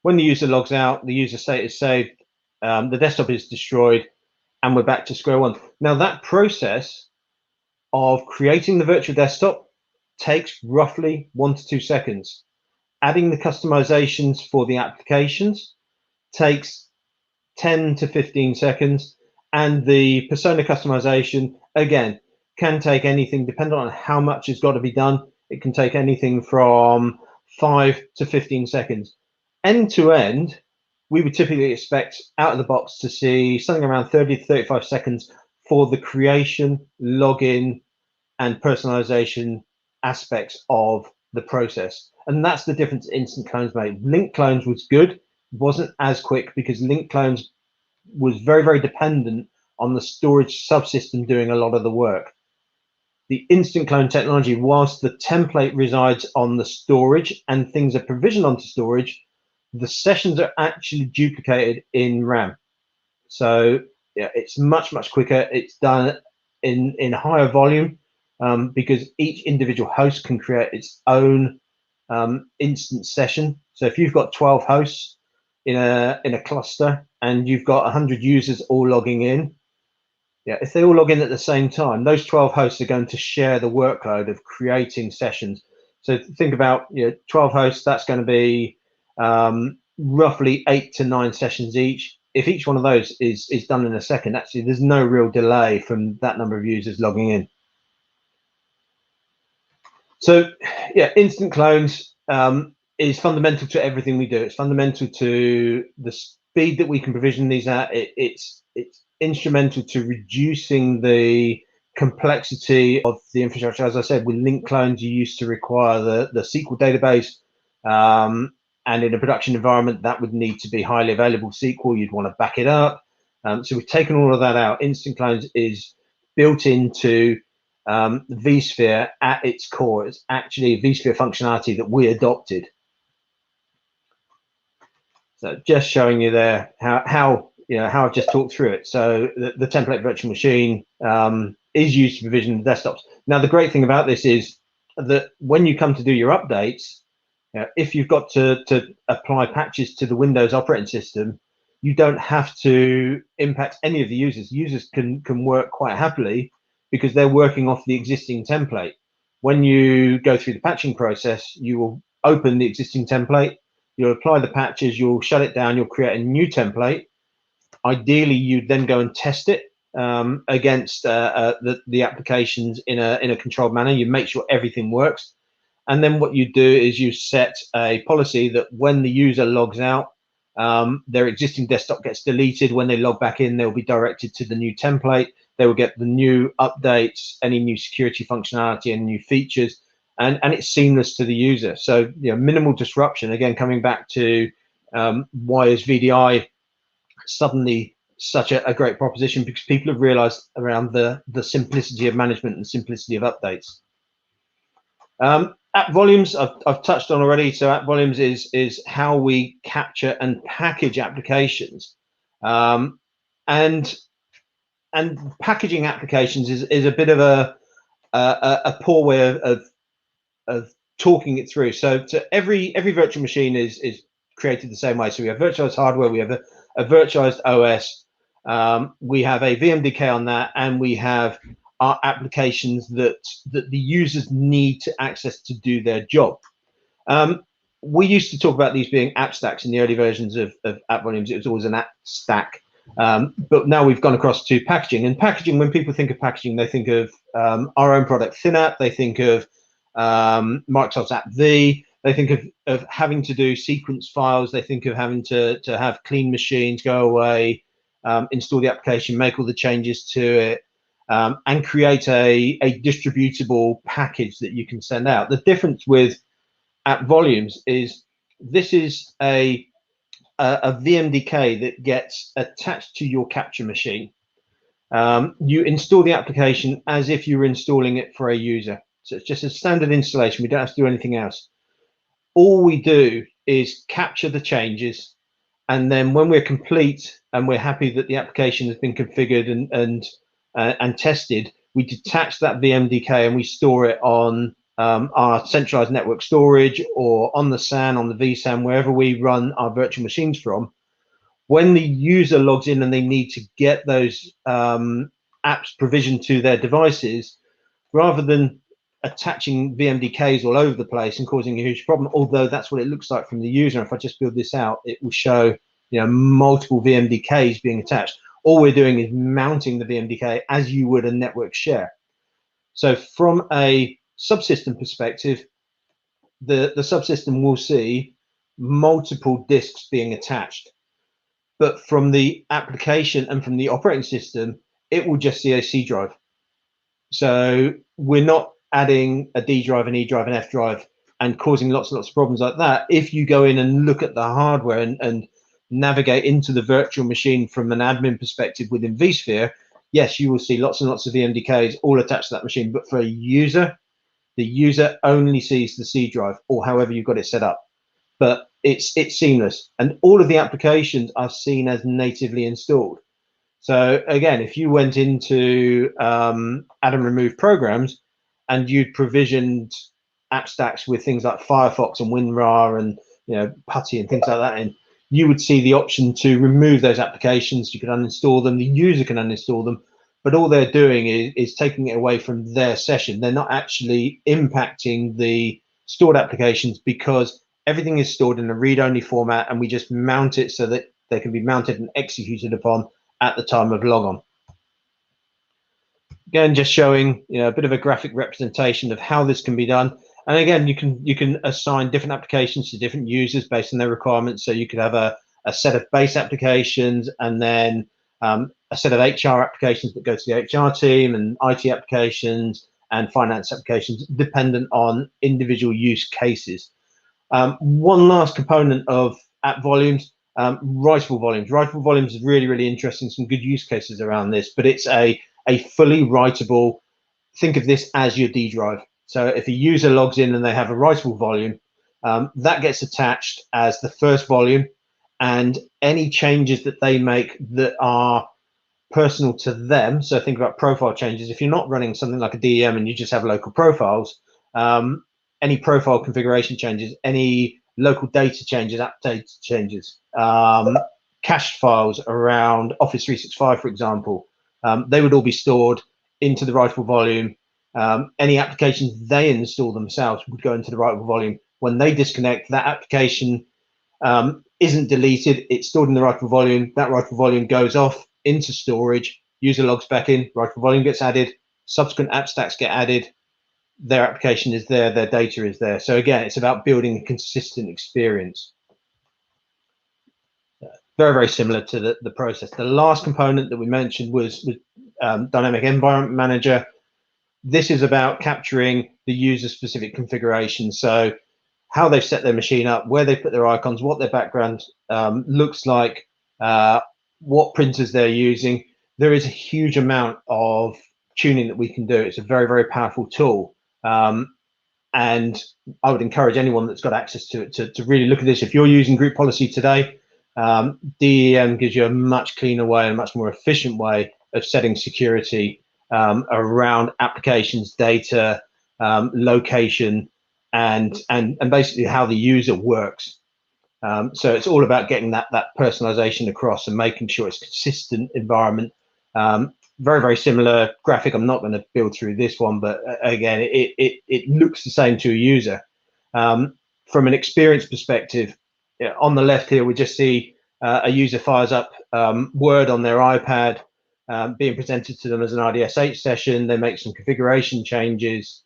When the user logs out, the user state is saved, the desktop is destroyed, and we're back to square one. Now that process of creating the virtual desktop takes roughly 1 to 2 seconds. Adding the customizations for the applications takes 10 to 15 seconds. And the persona customization, again, can take anything, depending on how much has got to be done. It can take anything from 5 to 15 seconds. End to end, we would typically expect out of the box to see something around 30 to 35 seconds for the creation, login, and personalization aspects of the process. And that's the difference instant clones made. Link clones was good, wasn't as quick, because link clones was very, very dependent on the storage subsystem doing a lot of the work. The instant clone technology, whilst the template resides on the storage and things are provisioned onto storage, the sessions are actually duplicated in RAM. So yeah, it's much, much quicker. It's done in higher volume because each individual host can create its own instance session. So if you've got 12 hosts in a cluster and you've got 100 users all logging in, yeah, if they all log in at the same time, those 12 hosts are going to share the workload of creating sessions. So think about 12 hosts, that's going to be roughly 8 to 9 sessions each. If each one of those is done in a second, actually there's no real delay from that number of users logging in. So yeah, instant clones is fundamental to everything we do. It's fundamental to the speed that we can provision these at, it's instrumental to reducing the complexity of the infrastructure. As I said, with link clones, you used to require the SQL database, and in a production environment, that would need to be highly available SQL. You'd want to back it up. So we've taken all of that out. Instant clones is built into vSphere at its core. It's actually a vSphere functionality that we adopted. So just showing you there how I've just talked through it. So the template virtual machine is used to provision the desktops. Now, the great thing about this is that when you come to do your updates, if you've got to apply patches to the Windows operating system, you don't have to impact any of the users. Users can work quite happily because they're working off the existing template. When you go through the patching process, you will open the existing template, you'll apply the patches, you'll shut it down, you'll create a new template. Ideally, you'd then go and test it against the applications in a controlled manner. You make sure everything works. And then what you do is you set a policy that when the user logs out, their existing desktop gets deleted. When they log back in, they'll be directed to the new template. They will get the new updates, any new security functionality and new features, and it's seamless to the user. So minimal disruption. Again, coming back to why is VDI suddenly such a great proposition, because people have realized around the simplicity of management and simplicity of updates. App volumes I've touched on already. So app volumes is how we capture and package applications, and packaging applications is a bit of a poor way of talking it through. So every virtual machine is created the same way. So we have virtualized hardware, we have a virtualized OS, we have a VMDK on that, and we have our applications that the users need to access to do their job. We used to talk about these being app stacks in the early versions of app volumes. It was always an app stack. But now we've gone across to packaging. And packaging, when people think of packaging, they think of our own product, ThinApp. They think of Microsoft's App V. They think of having to do sequence files. They think of having to have clean machines, go away, install the application, make all the changes to it, and create a distributable package that you can send out. The difference with app volumes is this is a VMDK that gets attached to your capture machine. You install the application as if you were installing it for a user. So it's just a standard installation. We don't have to do anything else. All we do is capture the changes, and then when we're complete and we're happy that the application has been configured and tested, we detach that VMDK and we store it on our centralized network storage or on the SAN, on the vSAN, wherever we run our virtual machines from. When the user logs in and they need to get those apps provisioned to their devices, rather than attaching VMDKs all over the place and causing a huge problem, although that's what it looks like from the user. If I just build this out, it will show multiple VMDKs being attached. All we're doing is mounting the VMDK as you would a network share. So from a subsystem perspective, the subsystem will see multiple disks being attached. But from the application and from the operating system, it will just see a C drive. So we're not adding a D drive, an E drive, an F drive, and causing lots and lots of problems like that. If you go in and look at the hardware and navigate into the virtual machine from an admin perspective within vSphere, yes, you will see lots and lots of VMDKs all attached to that machine. But for a user, the user only sees the C drive, or however you've got it set up. But it's seamless, and all of the applications are seen as natively installed. So again, if you went into add and remove programs and you'd provisioned app stacks with things like Firefox and WinRAR and PuTTY and things like that, and you would see the option to remove those applications. You could uninstall them. The user can uninstall them, but all they're doing is taking it away from their session. They're not actually impacting the stored applications because everything is stored in a read-only format, and we just mount it so that they can be mounted and executed upon at the time of logon. Again, just showing a bit of a graphic representation of how this can be done. And again, you can assign different applications to different users based on their requirements. So you could have a a set of base applications, and then a set of HR applications that go to the HR team, and IT applications and finance applications, dependent on individual use cases. One last component of app volumes, writable volumes. Writable volumes is really, really interesting. Some good use cases around this, but it's a fully writable. Think of this as your D drive. So if a user logs in and they have a writable volume, that gets attached as the first volume, and any changes that they make that are personal to them. So think about profile changes. If you're not running something like a DEM and you just have local profiles, any profile configuration changes, any local data changes, app data changes, cached files around Office 365, for example, they would all be stored into the writable volume. Any applications they install themselves would go into the writable volume. When they disconnect, that application isn't deleted, it's stored in the writable volume. That writable volume goes off into storage, user logs back in, writable volume gets added, subsequent app stacks get added, their application is there, their data is there. So again, it's about building a consistent experience. Very, very similar to the process. The last component that we mentioned was Dynamic Environment Manager. This is about capturing the user-specific configuration. So how they've set their machine up, where they put their icons, what their background looks like, what printers they're using. There is a huge amount of tuning that we can do. It's a very, very powerful tool. And I would encourage anyone that's got access to it to really look at this. If you're using group policy today, DEM gives you a much cleaner way, a much more efficient way of setting security around applications, data, location, and basically how the user works. So it's all about getting that personalization across and making sure it's a consistent environment. Very, very similar graphic. I'm not going to build through this one, but again, it looks the same to a user. From an experience perspective, on the left here, we just see a user fires up Word on their iPad, being presented to them as an RDSH session. They make some configuration changes.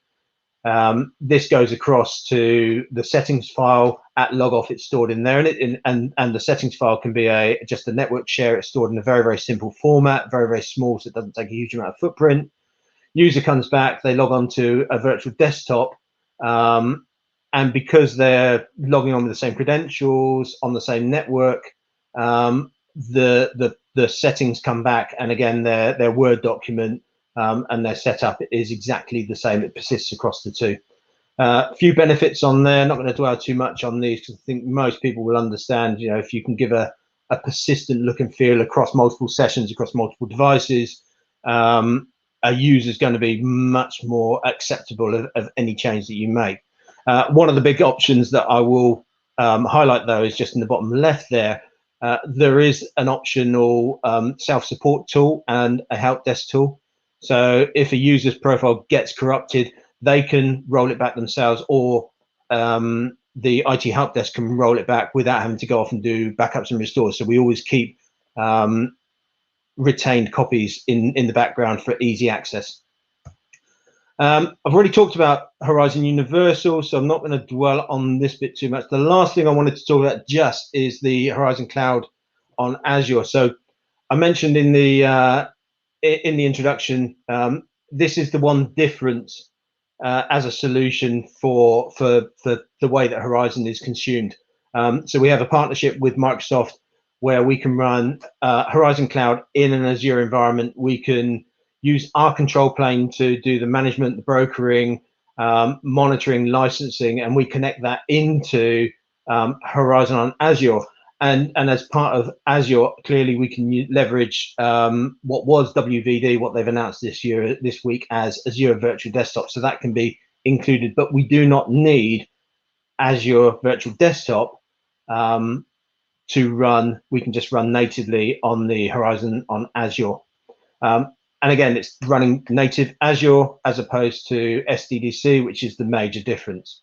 This goes across to the settings file. At logoff, it's stored in there, and the settings file can be just a network share. It's stored in a very, very simple format, very, very small, so it doesn't take a huge amount of footprint. User comes back, they log on to a virtual desktop, and because they're logging on with the same credentials on the same network, the settings come back, and again, their Word document and their setup is exactly the same. It persists across the two. A few benefits on there. Not going to dwell too much on these because I think most people will understand. You know, if you can give a persistent look and feel across multiple sessions, across multiple devices, a user is going to be much more acceptable of any change that you make. One of the big options that I will highlight, though, is just in the bottom left there. There is an optional self-support tool and a help desk tool. So if a user's profile gets corrupted, they can roll it back themselves, or the IT help desk can roll it back without having to go off and do backups and restores. So we always keep retained copies in the background for easy access. I've already talked about Horizon Universal, so I'm not going to dwell on this bit too much. The last thing I wanted to talk about just is the Horizon Cloud on Azure. So I mentioned in the introduction, this is the one difference as a solution for the way that Horizon is consumed. So we have a partnership with Microsoft where we can run Horizon Cloud in an Azure environment. We can use our control plane to do the management, the brokering, monitoring, licensing, and we connect that into Horizon on Azure. And as part of Azure, clearly we can leverage what was WVD, what they've announced this week as Azure Virtual Desktop. So that can be included, but we do not need Azure Virtual Desktop to run. We can just run natively on the Horizon on Azure. And again, it's running native Azure as opposed to SDDC, which is the major difference.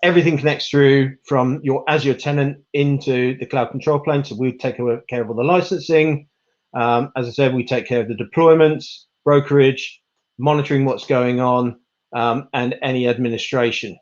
Everything connects through from your Azure tenant into the cloud control plane. So we take care of all the licensing. As I said, we take care of the deployments, brokerage, monitoring what's going on, and any administration.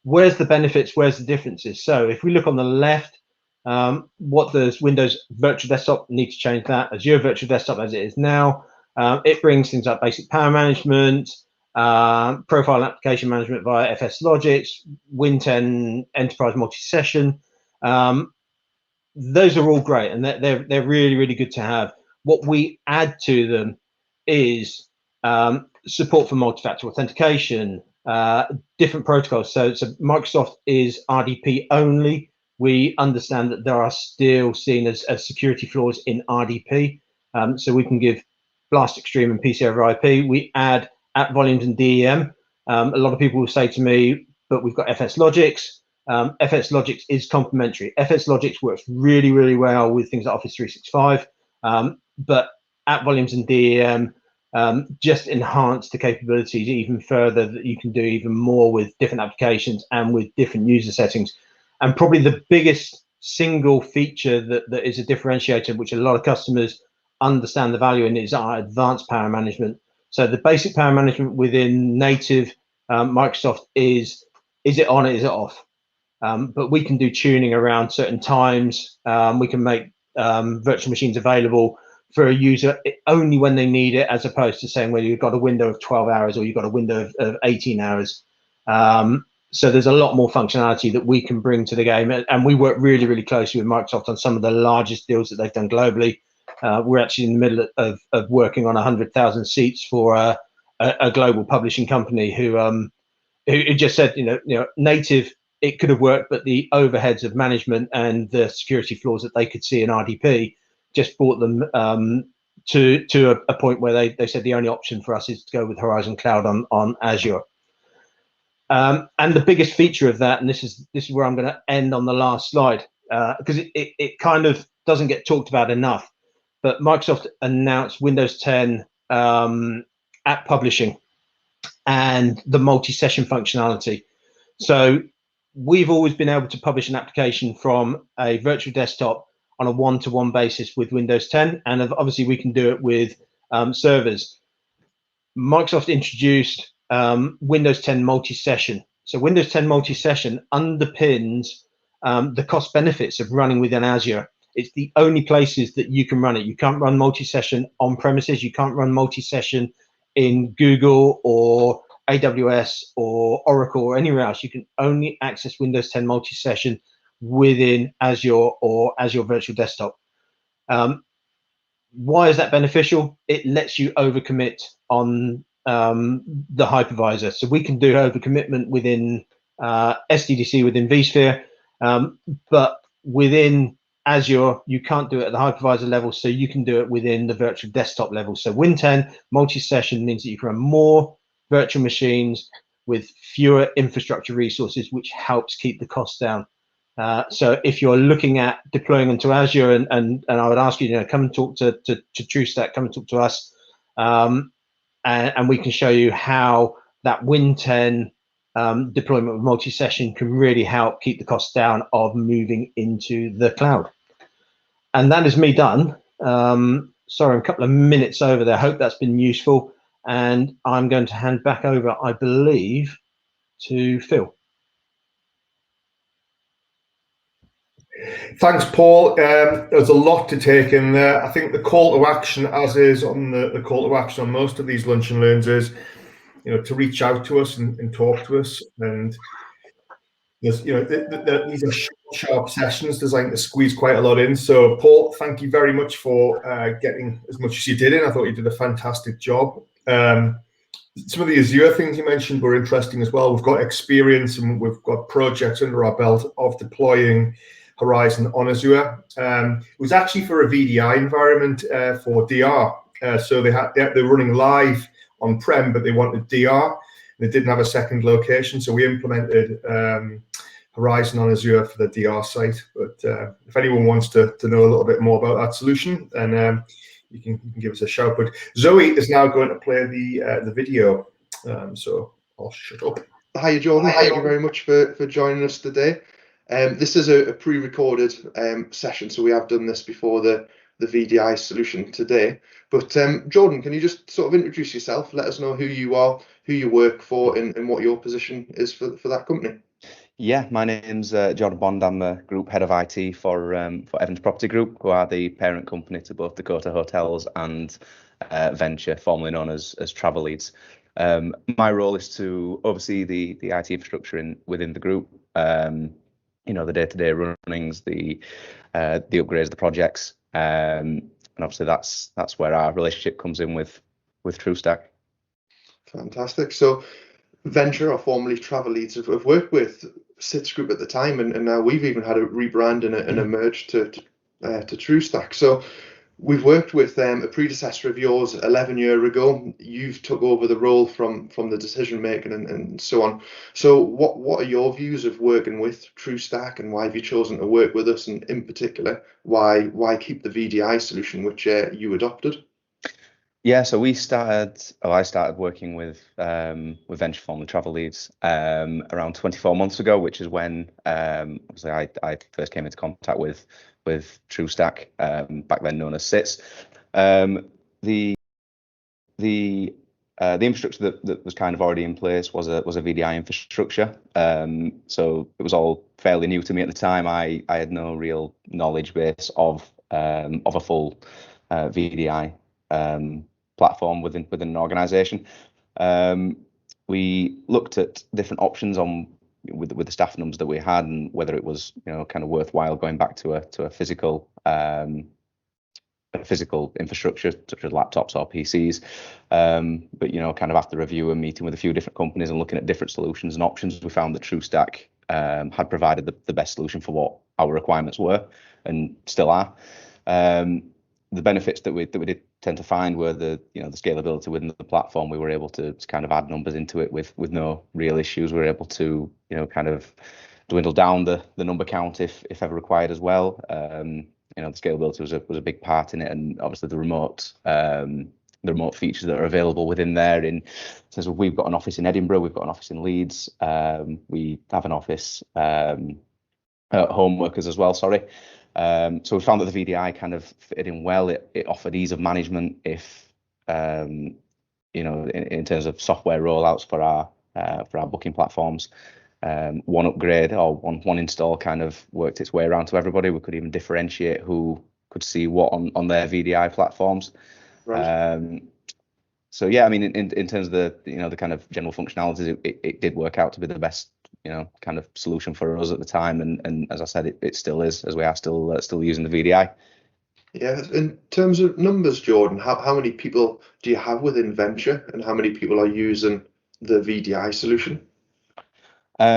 Where's the benefits? Where's the differences? So if we look on the left, What does Windows Virtual Desktop need to change that? Azure Virtual Desktop as it is now. It brings things like basic power management, profile and application management via FS Logix, Win10 Enterprise Multisession. Those are all great, and they're really, really good to have. What we add to them is support for multi-factor authentication, different protocols. So Microsoft is RDP only. We understand that there are still seen as security flaws in RDP. So we can give Blast Extreme and PC over IP. We add at volumes and DEM. A lot of people will say to me, but we've got FS Logix. FS Logix is complementary. FS Logix works really, really well with things like Office 365, but at volumes and DEM just enhance the capabilities even further, that you can do even more with different applications and with different user settings. And probably the biggest single feature that is a differentiator, which a lot of customers understand the value in, is our advanced power management. So the basic power management within native Microsoft is it on, is it off? But we can do tuning around certain times. We can make virtual machines available for a user only when they need it, as opposed to saying, well, you've got a window of 12 hours or you've got a window of 18 hours. So there's a lot more functionality that we can bring to the game. And we work really, really closely with Microsoft on some of the largest deals that they've done globally. We're actually in the middle of working on 100,000 seats for a global publishing company who just said, native, it could have worked, but the overheads of management and the security flaws that they could see in RDP just brought them to a point where they said the only option for us is to go with Horizon Cloud on Azure. And the biggest feature of that, and this is where I'm going to end on the last slide, because it kind of doesn't get talked about enough, but Microsoft announced Windows 10 app publishing and the multi-session functionality. So we've always been able to publish an application from a virtual desktop on a one-to-one basis with Windows 10, and obviously we can do it with servers. Microsoft introduced Windows 10 multi-session. So Windows 10 multi-session underpins the cost benefits of running within Azure. It's the only places that you can run it. You can't run multi-session on premises. You can't run multi-session in Google or AWS or Oracle or anywhere else. You can only access Windows 10 multi-session within Azure or Azure Virtual Desktop. Why is that beneficial? It lets you overcommit on the hypervisor. So we can do overcommitment within SDDC, within vSphere, but within Azure, you can't do it at the hypervisor level, so you can do it within the virtual desktop level. So Win10 multi-session means that you can run more virtual machines with fewer infrastructure resources, which helps keep the costs down. So if you're looking at deploying into Azure, and I would ask you, come and talk to TruStack, come and talk to us, and we can show you how that Win10 deployment of multi-session can really help keep the costs down of moving into the cloud. And that is me done. Sorry, I'm a couple of minutes over there. I hope that's been useful. And I'm going to hand back over, I believe, to Phil. Thanks, Paul. There's a lot to take in there. I think the call to action, as is on the call to action on most of these lunch and learns, is to reach out to us and talk to us. And there's, these are sharp sessions designed to squeeze quite a lot in. So, Paul, thank you very much for getting as much as you did in. I thought you did a fantastic job. Some of the Azure things you mentioned were interesting as well. We've got experience and we've got projects under our belt of deploying Horizon on Azure. It was actually for a VDI environment for DR. So they're running live on-prem, but they wanted DR. They didn't have a second location, so we implemented Horizon on Azure for the DR site. But if anyone wants to know a little bit more about that solution, then you can give us a shout. But Zoe is now going to play the video, so I'll shut up. Hi, Jordan. Thank you very much for joining us today. This is a pre-recorded session, so we have done this before the VDI solution today. But Jordan, can you just sort of introduce yourself? Let us know who you are, who you work for, and what your position is for that company. Yeah, my name's Jordan Bond. I'm the group head of IT for Evans Property Group, who are the parent company to both Dakota Hotels and Venture, formerly known as Travel Leads. My role is to oversee the IT infrastructure within the group. The day-to-day runnings, the upgrades, the projects, and obviously that's where our relationship comes in with TruStack. Fantastic. So Venture, or formerly Travel Leads, have worked with SITS Group at the time, and now we've even had a rebrand and a merge to TruStack. So we've worked with a predecessor of yours 11 years ago. You've took over the role from the decision making and so on. So what are your views of working with TruStack, and why have you chosen to work with us? And in particular, why keep the VDI solution which you adopted? Yeah, so I started working with Venture, formerly Travel Leads, around 24 months ago, which is when obviously I first came into contact with TruStack, back then known as SITS. The infrastructure that was kind of already in place was a VDI infrastructure. So it was all fairly new to me at the time. I had no real knowledge base of a full VDI platform within an organization. We looked at different options with the staff numbers that we had, and whether it was kind of worthwhile going back to a physical infrastructure such as laptops or PCs. But kind of after review and meeting with a few different companies and looking at different solutions and options, we found that TruStack had provided the best solution for what our requirements were and still are. The benefits that we did tend to find were the scalability within the platform. We were able to kind of add numbers into it with no real issues. We were able to kind of dwindle down the number count if ever required as well. The scalability was a big part in it, and obviously the remote features that are available within there. In terms of, we've got an office in Edinburgh, we've got an office in Leeds, we have an office home workers as well. Sorry. So we found that the VDI kind of fitted in well. It offered ease of management if in terms of software rollouts for our booking platforms. One upgrade or one install kind of worked its way around to everybody. We could even differentiate who could see what on their VDI platforms. Right. So yeah, I mean, in terms of the kind of general functionalities, it did work out to be the best kind of solution for us at the time, and as I said, it still is, as we are still using the VDI. Yeah, in terms of numbers, Jordan, how many people do you have within Venture, and how many people are using the VDI solution?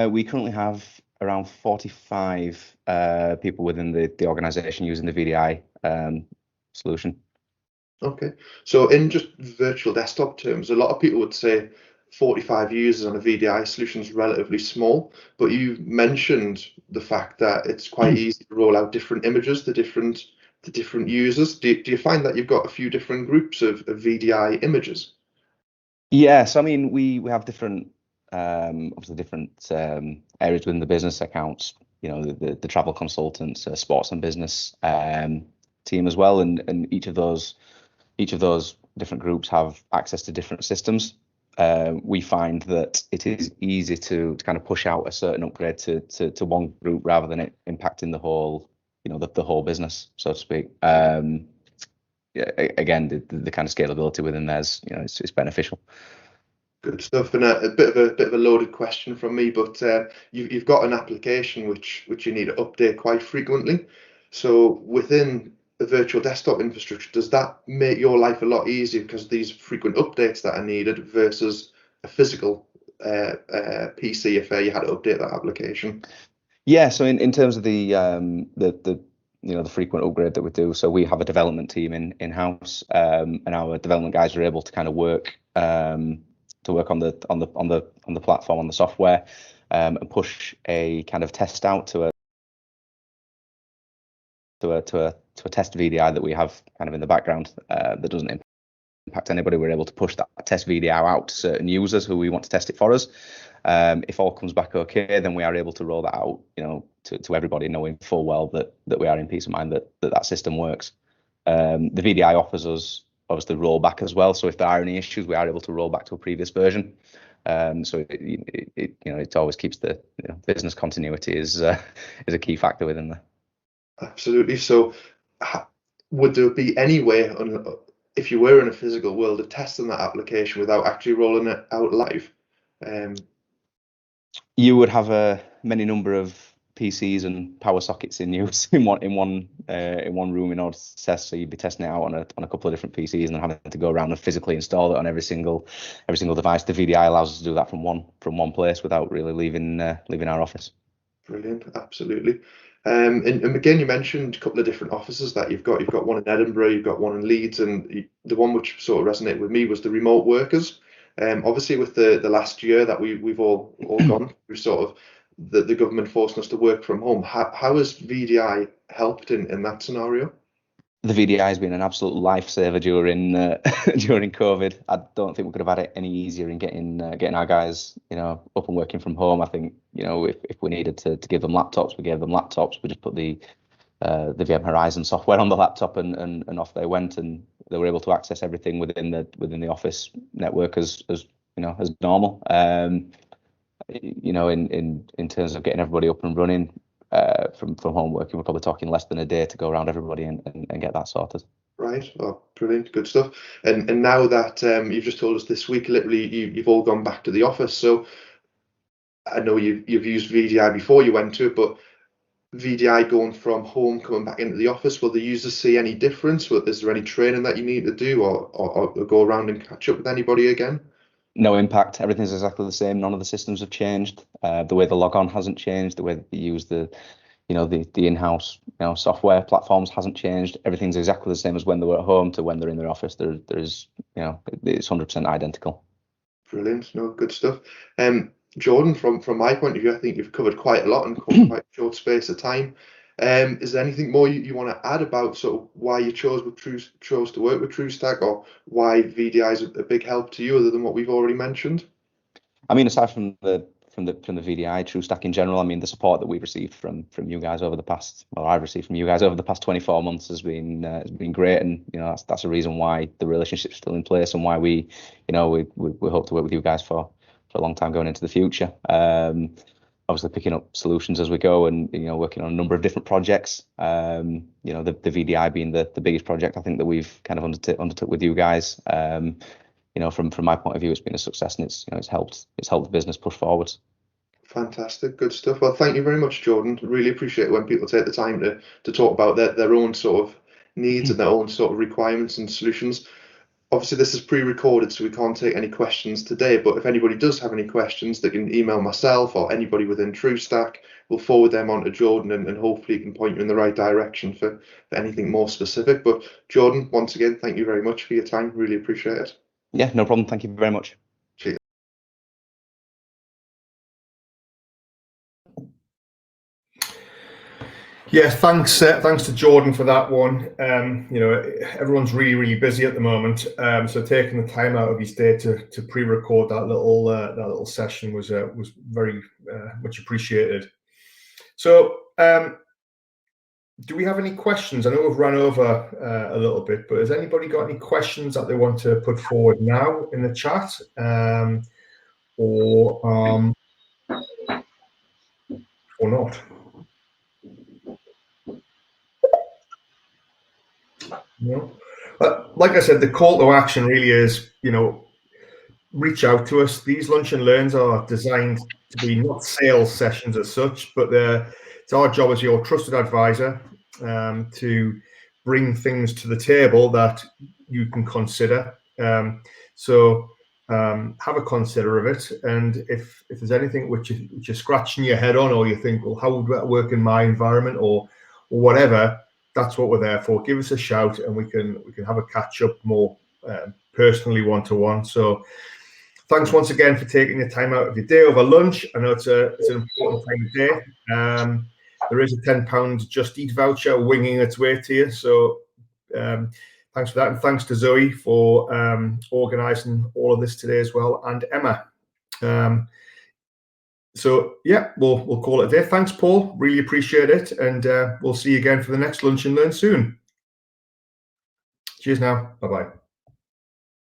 We currently have around 45 people within the organization using the VDI solution. Okay, so in just virtual desktop terms, a lot of people would say 45 users on a VDI solution is relatively small, but you mentioned the fact that it's quite easy to roll out different images to different users. Do you find that you've got a few different groups of VDI images? Yeah, so I mean, we have different obviously different areas within the business accounts, the travel consultants, sports and business team as well, and each of those different groups have access to different systems. We find that it is easy to kind of push out a certain upgrade to one group rather than it impacting the whole, the whole business, so to speak. Yeah, again, the kind of scalability within there's, it's beneficial. Good stuff. And a bit of a loaded question from me, but you've got an application which you need to update quite frequently. So within the virtual desktop infrastructure, does that make your life a lot easier because of these frequent updates that are needed versus a physical PC if you had to update that application? Yeah, so in terms of the frequent upgrade that we do, so we have a development team in-house, and our development guys are able to kind of work on the platform, on the software, and push a kind of test out to a test VDI that we have kind of in the background that doesn't impact anybody. We're able to push that test VDI out to certain users who we want to test it for us. If all comes back okay, then we are able to roll that out, to everybody, knowing full well that we are in peace of mind that system works. The VDI offers us obviously rollback as well. So if there are any issues, we are able to roll back to a previous version. So it always keeps the business continuity is a key factor within there. Absolutely. So would there be any way, if you were in a physical world, of testing that application without actually rolling it out live? You would have many number of PCs and power sockets in use in one room in order to test. So you'd be testing it out on a couple of different PCs and then having to go around and physically install it on every single device. The VDI allows us to do that from one place without really leaving our office. Brilliant, absolutely. And again, you mentioned a couple of different offices that you've got. You've got one in Edinburgh, you've got one in Leeds, and the one which sort of resonated with me was the remote workers. Obviously, with the last year that we've all gone through, sort of the government forcing us to work from home, how has VDI helped in that scenario? The VDI has been an absolute lifesaver during COVID. I don't think we could have had it any easier in getting our guys, up and working from home. I think, if we needed to give them laptops, we gave them laptops. We just put the VMware Horizon software on the laptop and off they went, and they were able to access everything within the office network as normal. In terms of getting everybody up and running. From home working, we're probably talking less than a day to go around everybody and get that sorted. Right. Oh, brilliant. Good stuff. And now that you've just told us this week, literally you've all gone back to the office. So I know you've used VDI before you went to it, but VDI going from home, coming back into the office, will the users see any difference? Is there any training that you need to do or go around and catch up with anybody again? No impact. Everything's exactly the same. None of the systems have changed. The way the logon hasn't changed. The way that they use the in-house software platforms hasn't changed. Everything's exactly the same as when they were at home to when they're in their office. It's 100% identical. Brilliant. No, good stuff. Jordan, from my point of view, I think you've covered quite a lot in quite a short space of time. Is there anything more you want to add about sort of why you chose to work with TruStack, or why VDI is a big help to you, other than what we've already mentioned? I mean, aside from the VDI, TruStack in general, I mean, the support that we've received from you guys over the past, I've received from you guys over the past 24 months has been great, and that's a reason why the relationship's still in place and why we hope to work with you guys for a long time going into the future. Obviously picking up solutions as we go and working on a number of different projects. The VDI being the biggest project I think that we've kind of undertook with you guys. From my point of view, it's been a success, and it's helped the business push forward. Fantastic, good stuff. Well, thank you very much, Jordan. Really appreciate it when people take the time to talk about their own sort of needs and their own sort of requirements and solutions. Obviously, this is pre-recorded, so we can't take any questions today, but if anybody does have any questions, they can email myself or anybody within TruStack. We'll forward them on to Jordan, and hopefully he can point you in the right direction for anything more specific. But Jordan, once again, thank you very much for your time. Really appreciate it. Yeah, no problem. Thank you very much. Cheers. Yeah, thanks to Jordan for that one. Everyone's really busy at the moment, so taking the time out of his day to pre-record that little session was very much appreciated. So, do we have any questions? I know we've run over a little bit, but has anybody got any questions that they want to put forward now in the chat, or not? Like I said, the call to action really is, reach out to us. These lunch and learns are designed to be not sales sessions as such, but it's our job as your trusted advisor to bring things to the table that you can consider. So have a consider of it, and if there's anything which you're scratching your head on, or you think, well, how would that work in my environment, or whatever, that's what we're there for. Give us a shout, and we can have a catch up more personally, one-to-one. So thanks once again for taking the time out of your day over lunch. I know it's an important time of day. There is a £10 Just Eat voucher winging its way to you. So thanks for that, and thanks to Zoe for organising all of this today as well, and Emma. So yeah, we'll call it a day. Thanks, Paul. Really appreciate it, and we'll see you again for the next Lunch and Learn soon. Cheers now. Bye-bye.